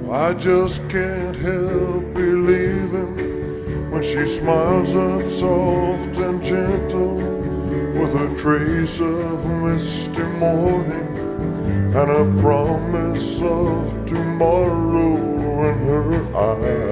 I just can't help believing when she smiles up soft and gentle with a trace of misty morning and a promise of tomorrow in her eyes.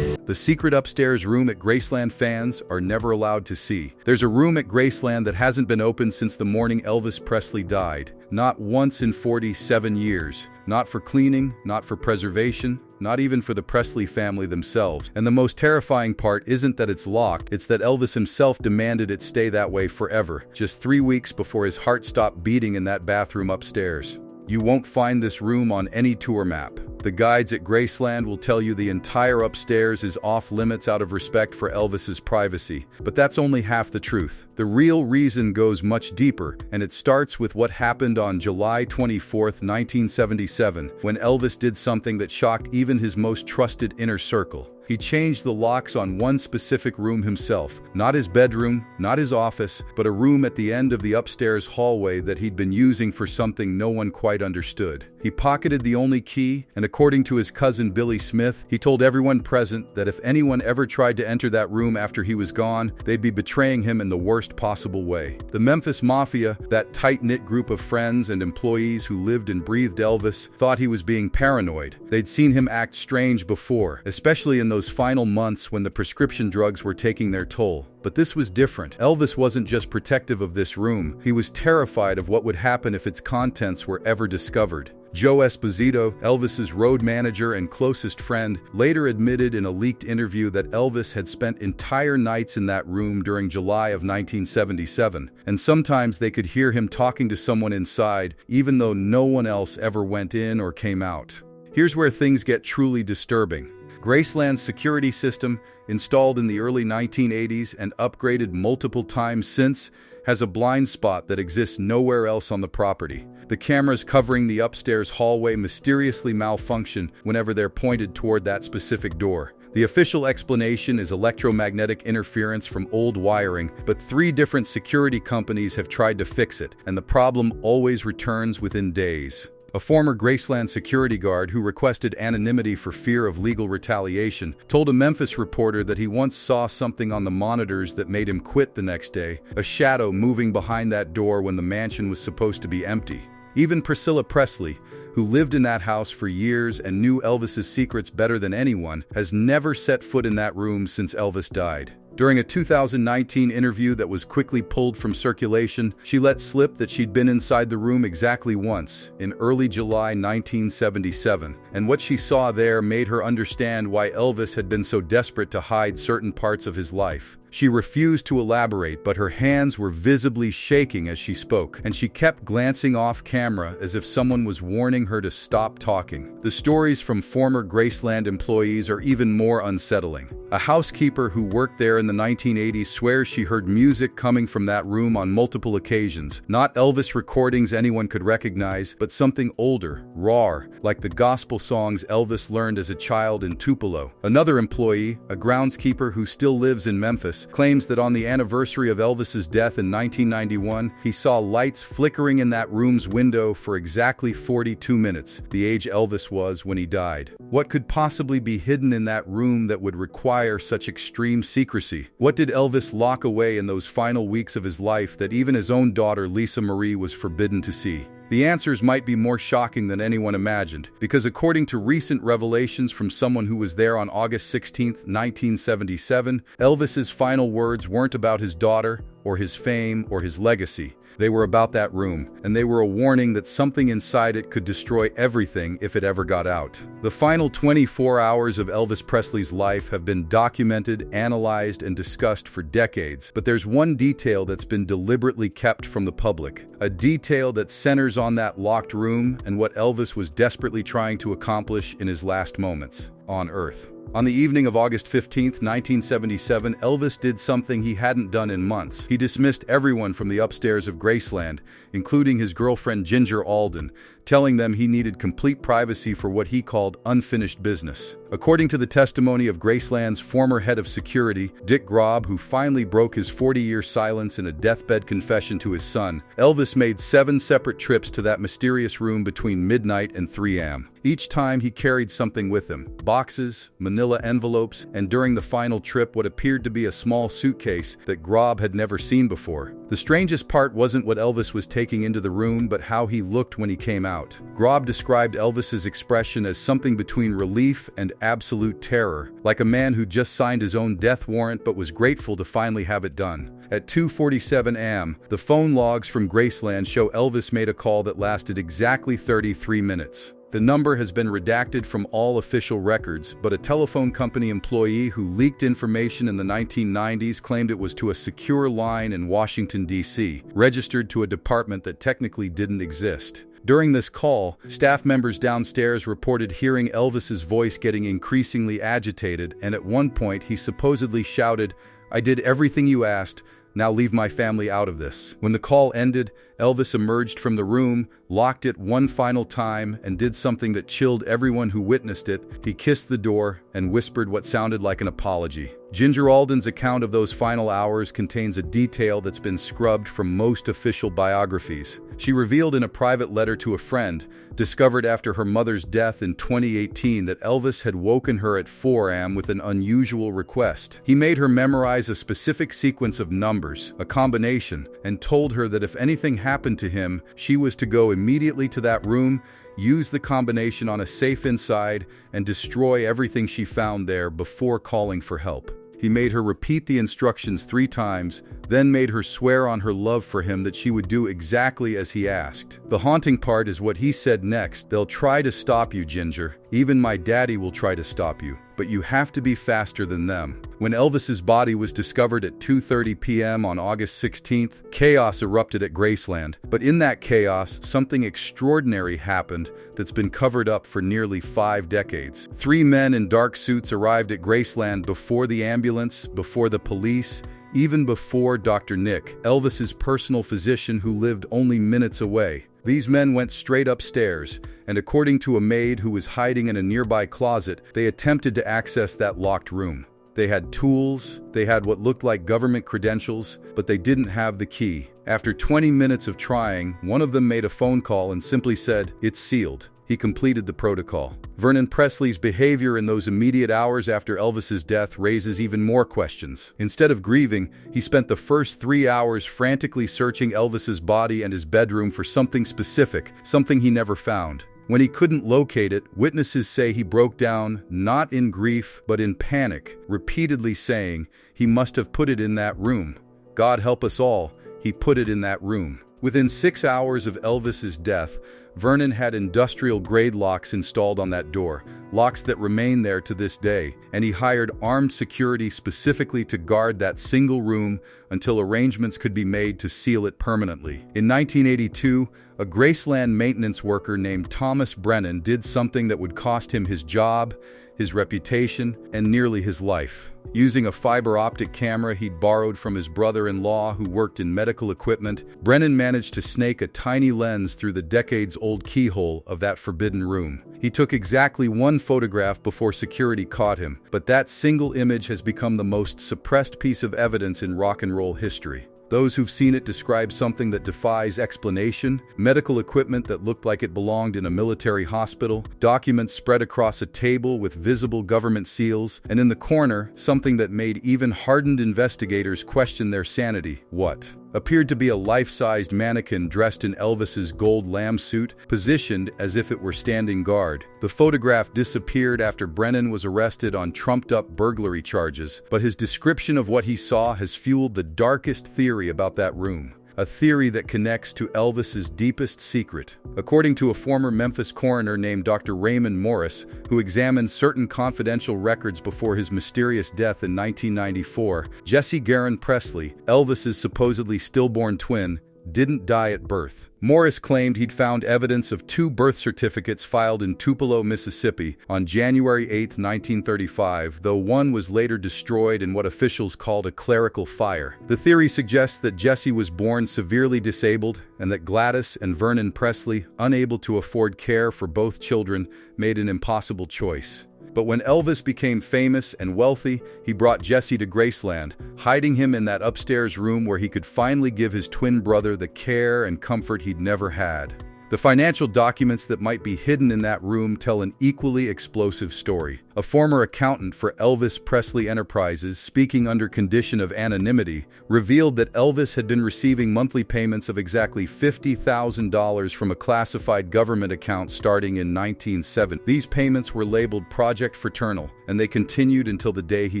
The secret upstairs room at Graceland fans are never allowed to see. There's a room at Graceland that hasn't been opened since the morning Elvis Presley died. Not once in 47 years. Not for cleaning, not for preservation, not even for the Presley family themselves. And the most terrifying part isn't that it's locked, it's that Elvis himself demanded it stay that way forever, just 3 weeks before his heart stopped beating in that bathroom upstairs. You won't find this room on any tour map. The guides at Graceland will tell you the entire upstairs is off limits out of respect for Elvis's privacy. But that's only half the truth. The real reason goes much deeper, and it starts with what happened on July 24, 1977, when Elvis did something that shocked even his most trusted inner circle. He changed the locks on one specific room himself. Not his bedroom, not his office, but a room at the end of the upstairs hallway that he'd been using for something no one quite understood. He pocketed the only key, and according to his cousin Billy Smith, he told everyone present that if anyone ever tried to enter that room after he was gone, they'd be betraying him in the worst possible way. The Memphis Mafia, that tight-knit group of friends and employees who lived and breathed Elvis, thought he was being paranoid. They'd seen him act strange before, especially in those final months when the prescription drugs were taking their toll. But this was different. Elvis wasn't just protective of this room, he was terrified of what would happen if its contents were ever discovered. Joe Esposito, Elvis's road manager and closest friend, later admitted in a leaked interview that Elvis had spent entire nights in that room during July of 1977, and sometimes they could hear him talking to someone inside, even though no one else ever went in or came out. Here's where things get truly disturbing. Graceland's security system, installed in the early 1980s and upgraded multiple times since, has a blind spot that exists nowhere else on the property. The cameras covering the upstairs hallway mysteriously malfunction whenever they're pointed toward that specific door. The official explanation is electromagnetic interference from old wiring, but 3 different security companies have tried to fix it, and the problem always returns within days. A former Graceland security guard who requested anonymity for fear of legal retaliation told a Memphis reporter that he once saw something on the monitors that made him quit the next day, a shadow moving behind that door when the mansion was supposed to be empty. Even Priscilla Presley, who lived in that house for years and knew Elvis's secrets better than anyone, has never set foot in that room since Elvis died. During a 2019 interview that was quickly pulled from circulation, she let slip that she'd been inside the room exactly once, in early July 1977, and what she saw there made her understand why Elvis had been so desperate to hide certain parts of his life. She refused to elaborate, but her hands were visibly shaking as she spoke, and she kept glancing off camera as if someone was warning her to stop talking. The stories from former Graceland employees are even more unsettling. A housekeeper who worked there in the 1980s swears she heard music coming from that room on multiple occasions. Not Elvis recordings anyone could recognize, but something older, raw, like the gospel songs Elvis learned as a child in Tupelo. Another employee, a groundskeeper who still lives in Memphis, claims that on the anniversary of Elvis's death in 1991, he saw lights flickering in that room's window for exactly 42 minutes, the age Elvis was when he died. What could possibly be hidden in that room that would require such extreme secrecy? What did Elvis lock away in those final weeks of his life that even his own daughter Lisa Marie was forbidden to see? The answers might be more shocking than anyone imagined, because according to recent revelations from someone who was there on August 16, 1977, Elvis's final words weren't about his daughter, or his fame, or his legacy. They were about that room, and they were a warning that something inside it could destroy everything if it ever got out. The final 24 hours of Elvis Presley's life have been documented, analyzed, and discussed for decades, but there's one detail that's been deliberately kept from the public. A detail that centers on that locked room and what Elvis was desperately trying to accomplish in his last moments on Earth. On the evening of August 15, 1977, Elvis did something he hadn't done in months. He dismissed everyone from the upstairs of Graceland, including his girlfriend Ginger Alden, telling them he needed complete privacy for what he called unfinished business. According to the testimony of Graceland's former head of security, Dick Grob, who finally broke his 40-year silence in a deathbed confession to his son, Elvis made 7 separate trips to that mysterious room between midnight and 3 a.m. Each time he carried something with him: boxes, manila envelopes, and during the final trip what appeared to be a small suitcase that Grob had never seen before. The strangest part wasn't what Elvis was taking into the room, but how he looked when he came out. Grob described Elvis's expression as something between relief and absolute terror, like a man who just signed his own death warrant but was grateful to finally have it done. At 2:47 a.m., the phone logs from Graceland show Elvis made a call that lasted exactly 33 minutes. The number has been redacted from all official records, but a telephone company employee who leaked information in the 1990s claimed it was to a secure line in Washington, D.C., registered to a department that technically didn't exist. During this call, staff members downstairs reported hearing Elvis's voice getting increasingly agitated, and at one point he supposedly shouted, "I did everything you asked. Now leave my family out of this." When the call ended, Elvis emerged from the room, locked it one final time, and did something that chilled everyone who witnessed it. He kissed the door and whispered what sounded like an apology. Ginger Alden's account of those final hours contains a detail that's been scrubbed from most official biographies. She revealed in a private letter to a friend, discovered after her mother's death in 2018, that Elvis had woken her at 4 a.m. with an unusual request. He made her memorize a specific sequence of numbers, a combination, and told her that if anything happened to him, she was to go immediately to that room, use the combination on a safe inside, and destroy everything she found there before calling for help. He made her repeat the instructions 3 times, then made her swear on her love for him that she would do exactly as he asked. The haunting part is what he said next: "They'll try to stop you, Ginger. Even my daddy will try to stop you. But you have to be faster than them." When Elvis's body was discovered at 2:30 p.m. on August 16th, chaos erupted at Graceland. But in that chaos, something extraordinary happened that's been covered up for nearly 5 decades. 3 men in dark suits arrived at Graceland before the ambulance, before the police, even before Dr. Nick, Elvis's personal physician who lived only minutes away. These men went straight upstairs, and according to a maid who was hiding in a nearby closet, they attempted to access that locked room. They had tools, they had what looked like government credentials, but they didn't have the key. After 20 minutes of trying, one of them made a phone call and simply said, "It's sealed." He completed the protocol. Vernon Presley's behavior in those immediate hours after Elvis's death raises even more questions. Instead of grieving, he spent the first 3 hours frantically searching Elvis's body and his bedroom for something specific, something he never found. When he couldn't locate it, witnesses say he broke down, not in grief, but in panic, repeatedly saying, "He must have put it in that room. God help us all, he put it in that room." Within 6 hours of Elvis's death, Vernon had industrial-grade locks installed on that door, locks that remain there to this day, and he hired armed security specifically to guard that single room until arrangements could be made to seal it permanently. In 1982, a Graceland maintenance worker named Thomas Brennan did something that would cost him his job, his reputation, and nearly his life. Using a fiber optic camera he'd borrowed from his brother-in-law who worked in medical equipment, Brennan managed to snake a tiny lens through the decades-old keyhole of that forbidden room. He took exactly 1 photograph before security caught him, but that single image has become the most suppressed piece of evidence in rock and roll history. Those who've seen it describe something that defies explanation: medical equipment that looked like it belonged in a military hospital, documents spread across a table with visible government seals, and in the corner, something that made even hardened investigators question their sanity. What appeared to be a life-sized mannequin dressed in Elvis's gold lamb suit, positioned as if it were standing guard. The photograph disappeared after Brennan was arrested on trumped-up burglary charges, but his description of what he saw has fueled the darkest theory about that room. A theory that connects to Elvis's deepest secret. According to a former Memphis coroner named Dr. Raymond Morris, who examined certain confidential records before his mysterious death in 1994, Jesse Garon Presley, Elvis's supposedly stillborn twin, didn't die at birth. Morris claimed he'd found evidence of 2 birth certificates filed in Tupelo, Mississippi on January 8, 1935, though one was later destroyed in what officials called a clerical fire. The theory suggests that Jesse was born severely disabled and that Gladys and Vernon Presley, unable to afford care for both children, made an impossible choice. But when Elvis became famous and wealthy, he brought Jesse to Graceland, hiding him in that upstairs room where he could finally give his twin brother the care and comfort he'd never had. The financial documents that might be hidden in that room tell an equally explosive story. A former accountant for Elvis Presley Enterprises, speaking under condition of anonymity, revealed that Elvis had been receiving monthly payments of exactly $50,000 from a classified government account starting in 1970. These payments were labeled Project Fraternal, and they continued until the day he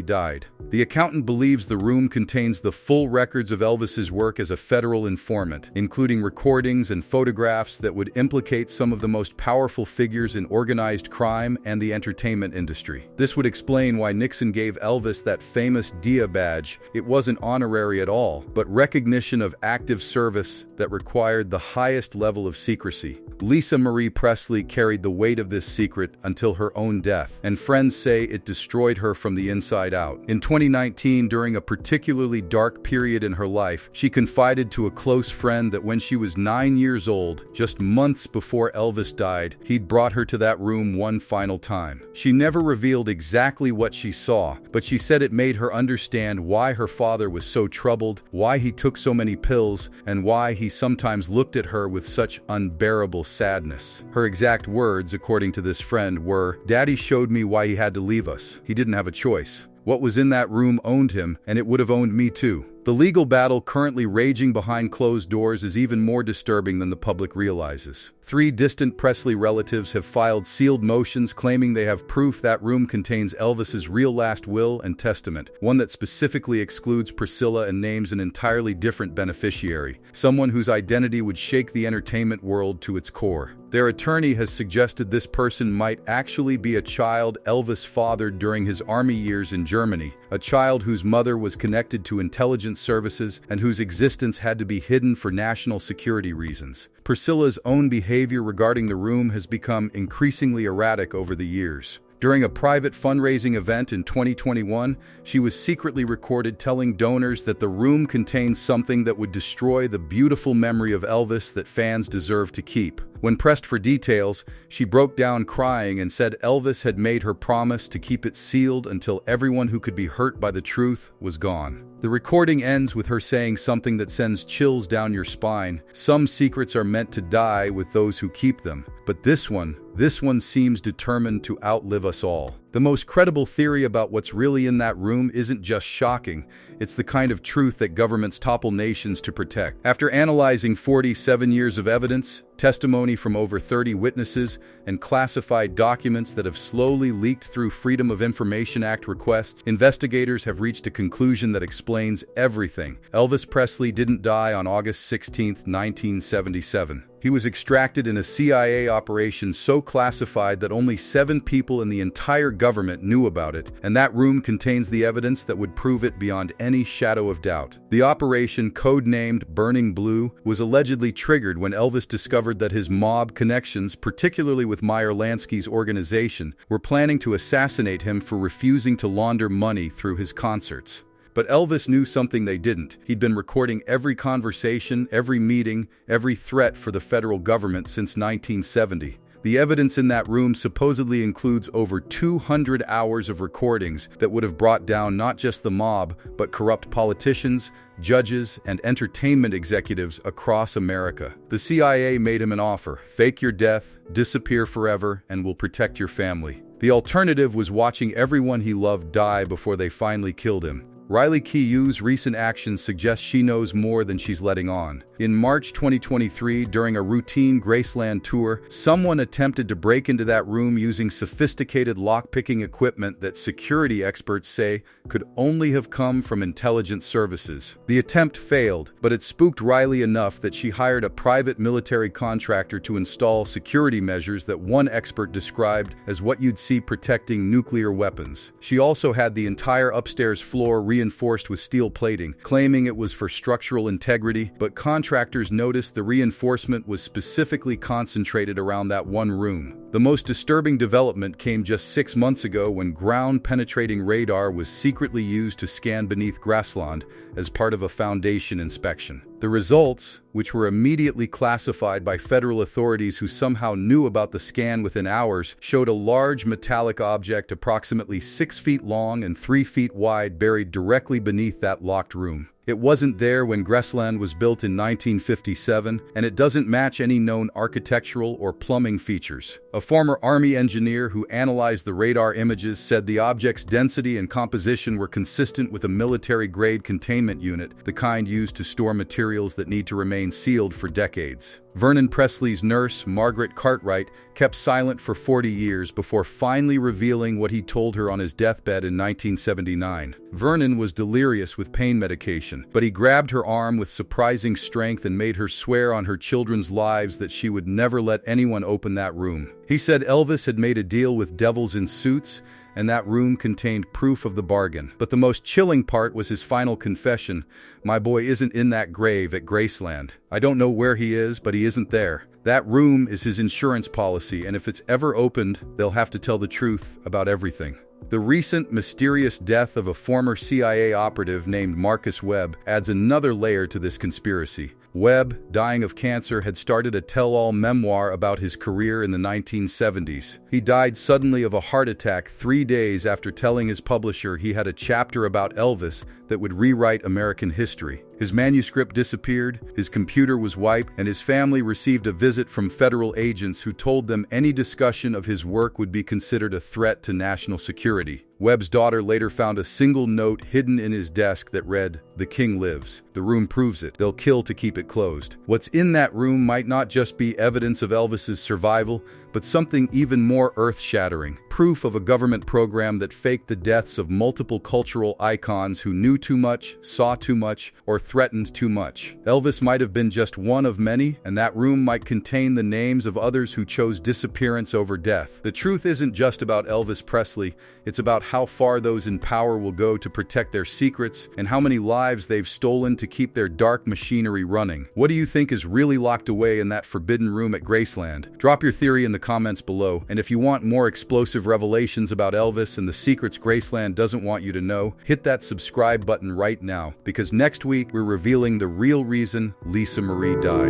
died. The accountant believes the room contains the full records of Elvis's work as a federal informant, including recordings and photographs that would implicate some of the most powerful figures in organized crime and the entertainment industry. This would explain why Nixon gave Elvis that famous DIA badge. It wasn't honorary at all, but recognition of active service that required the highest level of secrecy. Lisa Marie Presley carried the weight of this secret until her own death, and friends say it destroyed her from the inside out. In 2019, during a particularly dark period in her life, she confided to a close friend that when she was 9 years old, just months before Elvis died, he'd brought her to that room one final time. She never revealed exactly what she saw, but she said it made her understand why her father was so troubled, why he took so many pills, and why he sometimes looked at her with such unbearable sadness. Her exact words, according to this friend, were, "Daddy showed me why he had to leave us. He didn't have a choice. What was in that room owned him, and it would have owned me too." The legal battle currently raging behind closed doors is even more disturbing than the public realizes. 3 distant Presley relatives have filed sealed motions claiming they have proof that room contains Elvis's real last will and testament, one that specifically excludes Priscilla and names an entirely different beneficiary, someone whose identity would shake the entertainment world to its core. Their attorney has suggested this person might actually be a child Elvis fathered during his army years in Germany, a child whose mother was connected to intelligence services and whose existence had to be hidden for national security reasons. Priscilla's own behavior regarding the room has become increasingly erratic over the years. During a private fundraising event in 2021, she was secretly recorded telling donors that the room contains something that would destroy the beautiful memory of Elvis that fans deserve to keep. When pressed for details, she broke down crying and said Elvis had made her promise to keep it sealed until everyone who could be hurt by the truth was gone. The recording ends with her saying something that sends chills down your spine. Some secrets are meant to die with those who keep them, but this one seems determined to outlive us all. The most credible theory about what's really in that room isn't just shocking, it's the kind of truth that governments topple nations to protect. After analyzing 47 years of evidence, testimony from over 30 witnesses, and classified documents that have slowly leaked through Freedom of Information Act requests, investigators have reached a conclusion that explains everything. Elvis Presley didn't die on August 16, 1977. He was extracted in a CIA operation so classified that only 7 people in the entire government knew about it, and that room contains the evidence that would prove it beyond any shadow of doubt. The operation, codenamed Burning Blue, was allegedly triggered when Elvis discovered that his mob connections, particularly with Meyer Lansky's organization, were planning to assassinate him for refusing to launder money through his concerts. But Elvis knew something they didn't. He'd been recording every conversation, every meeting, every threat for the federal government since 1970. The evidence in that room supposedly includes over 200 hours of recordings that would have brought down not just the mob, but corrupt politicians, judges, and entertainment executives across America. The CIA made him an offer: fake your death, disappear forever, and we'll protect your family. The alternative was watching everyone he loved die before they finally killed him. Riley Keough's recent actions suggest she knows more than she's letting on. In March 2023, during a routine Graceland tour, someone attempted to break into that room using sophisticated lockpicking equipment that security experts say could only have come from intelligence services. The attempt failed, but it spooked Riley enough that she hired a private military contractor to install security measures that one expert described as what you'd see protecting nuclear weapons. She also had the entire upstairs floor reinforced with steel plating, claiming it was for structural integrity, but contractors noticed the reinforcement was specifically concentrated around that one room. The most disturbing development came just 6 months ago when ground-penetrating radar was secretly used to scan beneath Graceland as part of a Foundation inspection. The results, which were immediately classified by federal authorities who somehow knew about the scan within hours, showed a large metallic object approximately 6 feet long and 3 feet wide buried directly beneath that locked room. It wasn't there when Graceland was built in 1957, and it doesn't match any known architectural or plumbing features. A former Army engineer who analyzed the radar images said the object's density and composition were consistent with a military-grade containment unit, the kind used to store materials that need to remain sealed for decades. Vernon Presley's nurse, Margaret Cartwright, kept silent for 40 years before finally revealing what he told her on his deathbed in 1979. Vernon was delirious with pain medication, but he grabbed her arm with surprising strength and made her swear on her children's lives that she would never let anyone open that room. He said Elvis had made a deal with devils in suits, and that room contained proof of the bargain. But the most chilling part was his final confession: "My boy isn't in that grave at Graceland. I don't know where he is, but he isn't there. That room is his insurance policy, and if it's ever opened, they'll have to tell the truth about everything." The recent mysterious death of a former CIA operative named Marcus Webb adds another layer to this conspiracy. Webb, dying of cancer, had started a tell-all memoir about his career in the 1970s. He died suddenly of a heart attack 3 days after telling his publisher he had a chapter about Elvis that would rewrite American history. His manuscript disappeared, his computer was wiped, and his family received a visit from federal agents who told them any discussion of his work would be considered a threat to national security. Webb's daughter later found a single note hidden in his desk that read, "The king lives. The room proves it. They'll kill to keep it closed." What's in that room might not just be evidence of Elvis's survival, but something even more earth-shattering. Proof of a government program that faked the deaths of multiple cultural icons who knew too much, saw too much, or threatened too much. Elvis might have been just one of many, and that room might contain the names of others who chose disappearance over death. The truth isn't just about Elvis Presley, it's about how far those in power will go to protect their secrets and how many lives they've stolen to keep their dark machinery running. What do you think is really locked away in that forbidden room at Graceland? Drop your theory in the comments below, and if you want more explosive revelations about Elvis and the secrets Graceland doesn't want you to know, hit that subscribe button right now, because next week we're revealing the real reason Lisa Marie died.